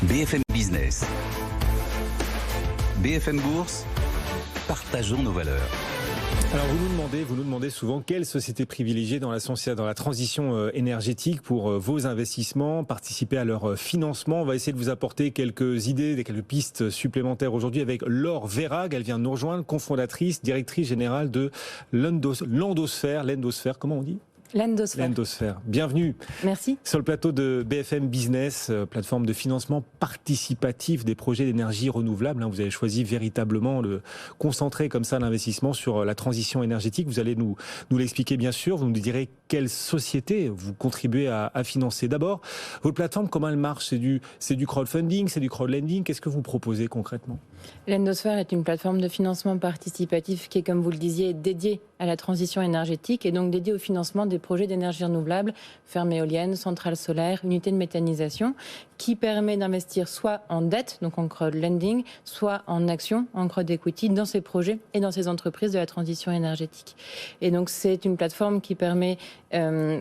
BFM Business. BFM Bourse, partageons nos valeurs. Alors vous nous demandez souvent quelle société privilégier dans la transition énergétique pour vos investissements, participer à leur financement. On va essayer de vous apporter quelques idées, quelques pistes supplémentaires aujourd'hui avec Laure Verhaeghe. Elle vient de nous rejoindre, cofondatrice, directrice générale de Landosphère. Landosphère, comment on dit ? Landosphère. Bienvenue. Merci. Sur le plateau de BFM Business, plateforme de financement participatif des projets d'énergie renouvelable. Vous avez choisi véritablement de concentrer comme ça l'investissement sur la transition énergétique. Vous allez nous l'expliquer bien sûr. Vous nous direz quelle société vous contribuez à financer. D'abord, votre plateforme, comment elle marche ? C'est du crowdfunding, c'est du crowdlending. Qu'est-ce que vous proposez concrètement ? Landosphère est une plateforme de financement participatif qui est, comme vous le disiez, dédiée à la transition énergétique et donc dédiée au financement des projets d'énergie renouvelable, fermes éoliennes, centrales solaires, unités de méthanisation, qui permet d'investir soit en dette, donc en crowdlending, soit en actions, en crowd equity, dans ces projets et dans ces entreprises de la transition énergétique. Et donc c'est une plateforme qui permet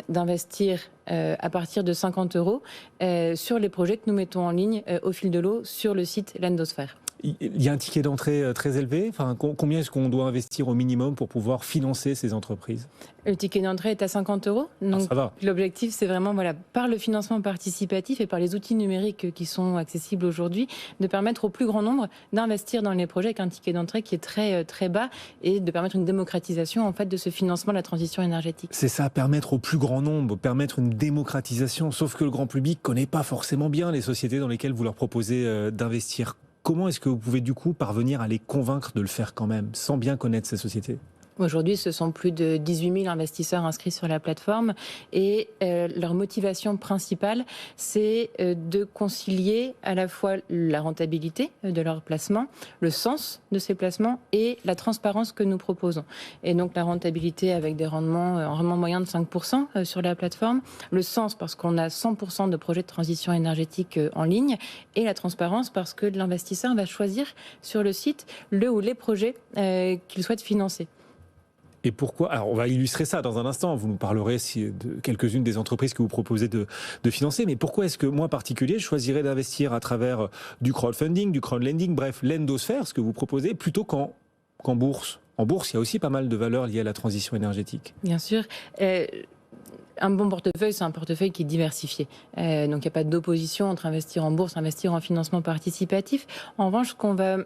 d'investir à partir de 50 € sur les projets que nous mettons en ligne au fil de l'eau sur le site Landosphère. Il y a un ticket d'entrée très élevé. Combien est-ce qu'on doit investir au minimum pour pouvoir financer ces entreprises ? Le ticket d'entrée est à 50 €. Donc ça va. L'objectif, c'est vraiment, par le financement participatif et par les outils numériques qui sont accessibles aujourd'hui, de permettre au plus grand nombre d'investir dans les projets avec un ticket d'entrée qui est très, très bas et de permettre une démocratisation de ce financement de la transition énergétique. C'est ça, permettre au plus grand nombre, permettre une démocratisation. Sauf que le grand public ne connaît pas forcément bien les sociétés dans lesquelles vous leur proposez d'investir. Comment est-ce que vous pouvez du coup parvenir à les convaincre de le faire quand même, sans bien connaître ces sociétés ? Aujourd'hui, ce sont plus de 18 000 investisseurs inscrits sur la plateforme et leur motivation principale, c'est de concilier à la fois la rentabilité de leurs placements, le sens de ces placements et la transparence que nous proposons. Et donc la rentabilité avec des rendements, un rendement moyen de 5% sur la plateforme, le sens parce qu'on a 100% de projets de transition énergétique en ligne et la transparence parce que l'investisseur va choisir sur le site le ou les projets qu'il souhaite financer. Et pourquoi ? Alors, on va illustrer ça dans un instant. Vous nous parlerez de quelques-unes des entreprises que vous proposez de financer. Mais pourquoi est-ce que moi, en particulier, je choisirais d'investir à travers du crowdfunding, du crowdlending, bref, Landosphère, ce que vous proposez, plutôt qu'en bourse ? En bourse, il y a aussi pas mal de valeurs liées à la transition énergétique. Bien sûr. Un bon portefeuille, c'est un portefeuille qui est diversifié. Donc, il n'y a pas d'opposition entre investir en bourse, investir en financement participatif. En revanche, ce qu'on va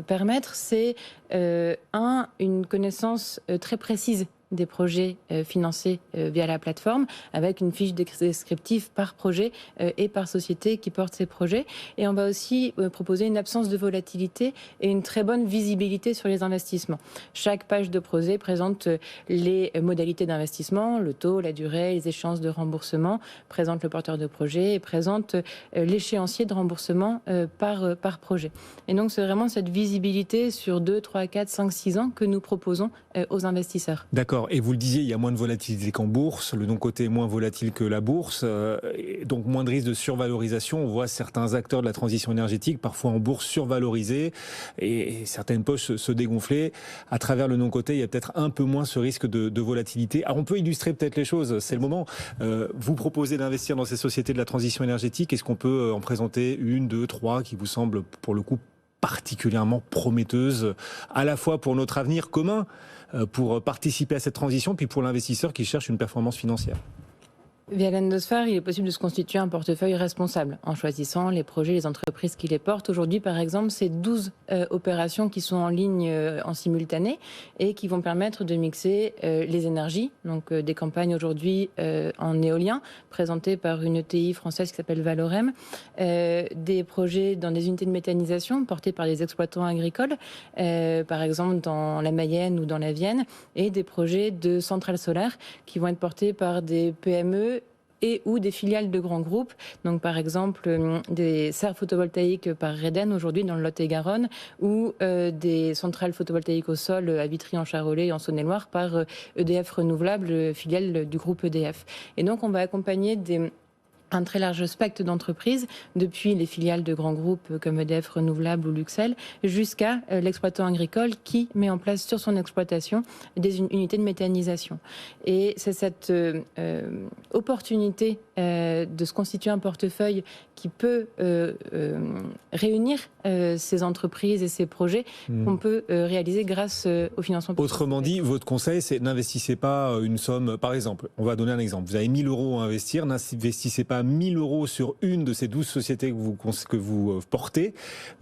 permettre, c'est une connaissance très précise des projets financés via la plateforme, avec une fiche descriptive par projet et par société qui porte ces projets. Et on va aussi proposer une absence de volatilité et une très bonne visibilité sur les investissements. Chaque page de projet présente les modalités d'investissement, le taux, la durée, les échéances de remboursement, présente le porteur de projet et présente l'échéancier de remboursement par projet. Et donc, c'est vraiment cette visibilité sur 2, 3, 4, 5, 6 ans que nous proposons aux investisseurs. D'accord. Et vous le disiez, il y a moins de volatilité qu'en bourse. Le non-coté est moins volatile que la bourse. Donc moins de risque de survalorisation. On voit certains acteurs de la transition énergétique, parfois en bourse, survalorisés et certaines poches se dégonfler. À travers le non-coté, il y a peut-être un peu moins ce risque de volatilité. Alors on peut illustrer peut-être les choses. C'est le moment. Vous proposez d'investir dans ces sociétés de la transition énergétique. Est-ce qu'on peut en présenter 1, 2, 3 qui vous semblent pour le coup particulièrement prometteuse, à la fois pour notre avenir commun, pour participer à cette transition, puis pour l'investisseur qui cherche une performance financière? Via Landosphère, il est possible de se constituer un portefeuille responsable en choisissant les projets, les entreprises qui les portent. Aujourd'hui, par exemple, c'est 12 opérations qui sont en ligne en simultané et qui vont permettre de mixer les énergies, donc des campagnes aujourd'hui en éolien, présentées par une ETI française qui s'appelle Valorem, des projets dans des unités de méthanisation portés par des exploitants agricoles, par exemple dans la Mayenne ou dans la Vienne, et des projets de centrales solaires qui vont être portés par des PME et ou des filiales de grands groupes, donc par exemple des serres photovoltaïques par Reden aujourd'hui dans le Lot-et-Garonne, ou des centrales photovoltaïques au sol à Vitry en Charolais et en Saône-et-Loire par EDF Renouvelables, filiale du groupe EDF. Et donc on va accompagner un très large spectre d'entreprises, depuis les filiales de grands groupes comme EDF Renouvelables ou Luxel, jusqu'à l'exploitant agricole qui met en place sur son exploitation des unités de méthanisation. Et c'est cette opportunité de se constituer un portefeuille qui peut réunir ces entreprises et ces projets qu'on peut réaliser grâce au financement. Autrement dit, votre conseil, c'est n'investissez pas une somme, par exemple, on va donner un exemple, vous avez 1 000 € à investir, n'investissez pas 1 000 € sur une de ces 12 sociétés que vous portez,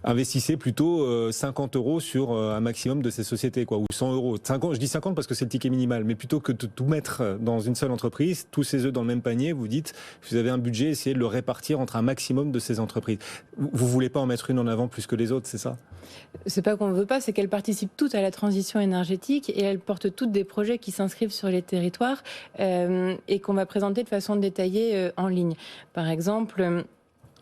investissez plutôt 50 € sur un maximum de ces sociétés, ou 100 €. 50, je dis 50 parce que c'est le ticket minimal, mais plutôt que de tout mettre dans une seule entreprise, tous ces œufs dans le même panier, vous dites, vous avez un budget, essayez de le répartir entre un maximum de ces entreprises. Vous voulez pas en mettre une en avant plus que les autres, c'est ça? C'est pas qu'on ne veut pas, c'est qu'elles participent toutes à la transition énergétique et elles portent toutes des projets qui s'inscrivent sur les territoires et qu'on va présenter de façon détaillée en ligne. Par exemple,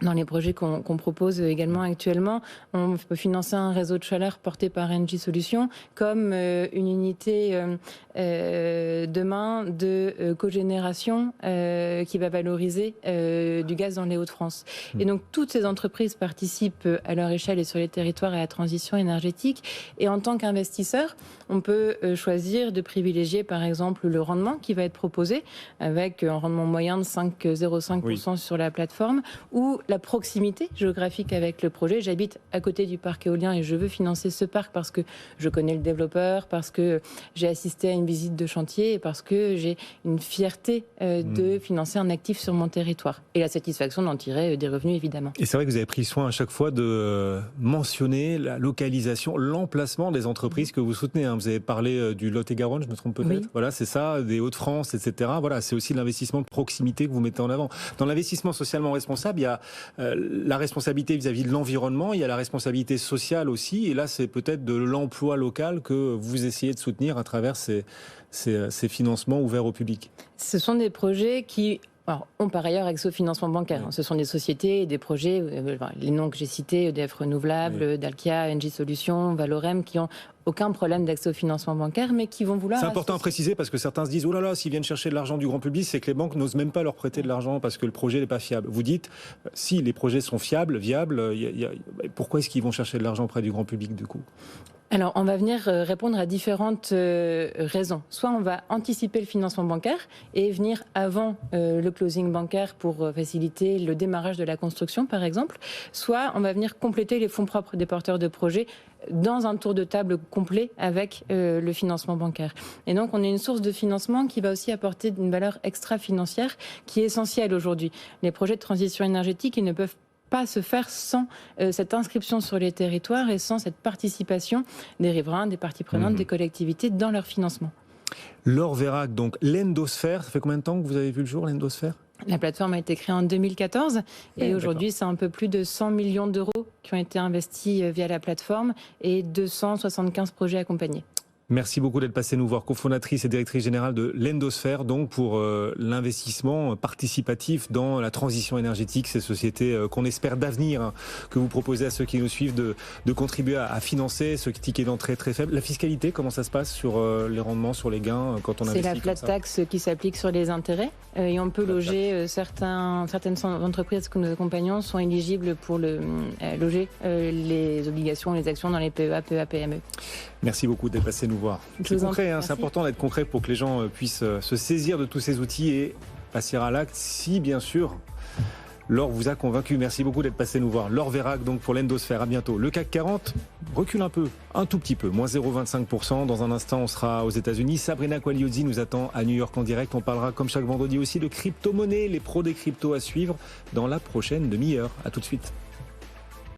dans les projets qu'on propose également actuellement, on peut financer un réseau de chaleur porté par Engie Solutions comme une unité demain de cogénération qui va valoriser du gaz dans les Hauts-de-France. Et donc toutes ces entreprises participent à leur échelle et sur les territoires à la transition énergétique. Et en tant qu'investisseur, on peut choisir de privilégier par exemple le rendement qui va être proposé avec un rendement moyen de 5,05% sur la plateforme ou la proximité géographique avec le projet. J'habite à côté du parc éolien et je veux financer ce parc parce que je connais le développeur, parce que j'ai assisté à une visite de chantier et parce que j'ai une fierté de financer un actif sur mon territoire. Et la satisfaction d'en tirer des revenus, évidemment. Et c'est vrai que vous avez pris soin à chaque fois de mentionner la localisation, l'emplacement des entreprises que vous soutenez. Vous avez parlé du Lot-et-Garonne, je me trompe peut-être. Oui. Voilà, c'est ça, des Hauts-de-France, etc. Voilà, c'est aussi l'investissement de proximité que vous mettez en avant. Dans l'investissement socialement responsable, il y a la responsabilité vis-à-vis de l'environnement, il y a la responsabilité sociale aussi, et là c'est peut-être de l'emploi local que vous essayez de soutenir à travers ces financements ouverts au public. Ce sont des projets qui ont par ailleurs accès au financement bancaire. Ce sont des sociétés et des projets, les noms que j'ai cités, EDF Renouvelables, Dalkia, Engie Solutions, Valorem, qui ont aucun problème d'accès au financement bancaire, mais qui vont vouloir... C'est important à préciser parce que certains se disent « Oh là là, s'ils viennent chercher de l'argent du grand public, c'est que les banques n'osent même pas leur prêter de l'argent parce que le projet n'est pas fiable. » Vous dites, si les projets sont fiables, viables, pourquoi est-ce qu'ils vont chercher de l'argent auprès du grand public du coup ? Alors, on va venir répondre à différentes raisons. Soit on va anticiper le financement bancaire et venir avant le closing bancaire pour faciliter le démarrage de la construction, par exemple. Soit on va venir compléter les fonds propres des porteurs de projets dans un tour de table complet avec le financement bancaire. Et donc, on a une source de financement qui va aussi apporter une valeur extra-financière qui est essentielle aujourd'hui. Les projets de transition énergétique, ils ne peuvent pas se faire sans cette inscription sur les territoires et sans cette participation des riverains, des parties prenantes, des collectivités dans leur financement. Laure Vérac, donc l'Endosphère, ça fait combien de temps que vous avez vu le jour, l'Endosphère ? La plateforme a été créée en 2014 et aujourd'hui, c'est un peu plus de 100 millions d'euros qui ont été investis via la plateforme et 275 projets accompagnés. Merci beaucoup d'être passé nous voir, cofondatrice et directrice générale de l'Endosphère, donc pour l'investissement participatif dans la transition énergétique, ces sociétés qu'on espère d'avenir, que vous proposez à ceux qui nous suivent de contribuer à financer ce ticket d'entrée très faible. La fiscalité, comment ça se passe sur les rendements, sur les gains quand on investit? C'est la flat tax qui s'applique sur les intérêts et on peut loger certaines entreprises que nos compagnons sont éligibles pour loger les obligations, les actions dans les PEA, PME. Merci beaucoup d'être passé nous voir. C'est concret, c'est important d'être concret pour que les gens puissent se saisir de tous ces outils et passer à l'acte si, bien sûr, Laure vous a convaincu. Merci beaucoup d'être passé nous voir. Laure Vérac, donc pour l'Endosphère. À bientôt. Le CAC 40 recule un tout petit peu, moins 0,25%. Dans un instant, on sera aux États-Unis. Sabrina Quagliozzi nous attend à New York en direct. On parlera comme chaque vendredi aussi de crypto-monnaies, les pros des cryptos à suivre dans la prochaine demi-heure. À tout de suite.